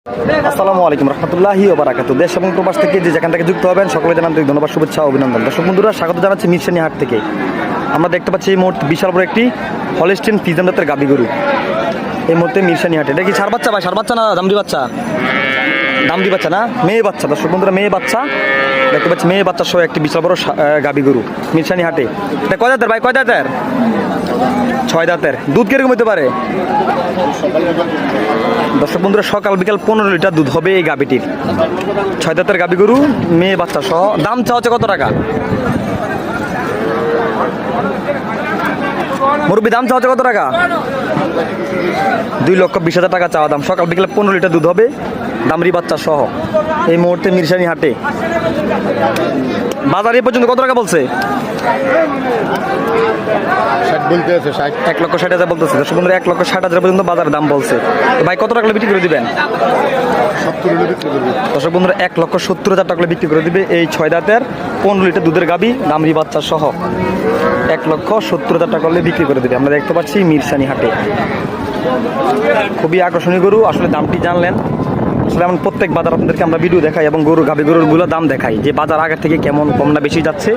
আসসালামু আলাইকুম রহমতুল্লাহি ওয়া বারাকাতুহু। দেশ এবং প্রবাস থেকে যে যেখান থেকে যুক্ত হবেন সকলে জানান ধন্যবাদ, শুভেচ্ছা, অভিনন্দন। দর্শক বন্ধুরা, স্বাগত জানাচ্ছি মিরসানি হাট থেকে। আমরা দেখতে পাচ্ছি এই মুহূর্তে বিশাল বড় একটি হলস্টিন ফ্রিজিয়ান জাতের গাভী গরু এই মুহূর্তে মিরসানি হাটে। এটা কি সার বাচ্চা ভাই? সার বাচ্চা না দামড়ি বাচ্চা? দামড়ি বাচ্চা না, মেয়ে বাচ্চা। দর্শক বন্ধুরা, মেয়ে বাচ্চা দেখতে পাচ্ছি, মেয়ে বাচ্চা সহ একটি বিশাল বড় গাভী গরু মিরসানি হাটে। এটা কয় দাঁতের ভাই? কয় দাঁতের? 6 দাঁতের। দুধ কিরকম হতে পারে? দর্শক বন্ধুরা, সকাল বিকাল 15 লিটার দুধ হবে এই গাভীটির। 6 দাঁতের গাভী গরু, মেয়ে বাচ্চা সহ। দাম চাওয়া হচ্ছে কত টাকা? মুরব্বী, দাম চাওয়া হচ্ছে কত টাকা? 2,20,000 টাকা চাওয়া দাম। সকাল বিকালে 15 লিটার দুধ হবে, দামরি বাচ্চা সহ এই মুহূর্তে মিরসানি হাটে। বাজার এ পর্যন্ত কত টাকা বলছে? 1,60,000 বলতেছে। দর্শক বন্ধুরা, 1,60,000 পর্যন্ত বাজার দাম বলছে। ভাই কত টাকা বিক্রি করে দিবেন? দর্শক বন্ধুরা, 1,70,000 টাকা বিক্রি করে দিবে এই 6 দাঁতের 15 লিটার দুধের গাভী দামরি বাচ্চা সহ। 1,70,000 টাকা বিক্রি করে দেবে। আমরা দেখতে পাচ্ছি মিরসানি হাটে। খুবই আকর্ষণীয় গরু। আসলে দামটি জানলেন, আসলে এমন প্রত্যেক বাজার আপনাদেরকে আমরা ভিডিও দেখাই এবং গরু গাভী গরুগুলো দাম দেখাই যে বাজার আগের থেকে কেমন, কম না বেশি যাচ্ছে।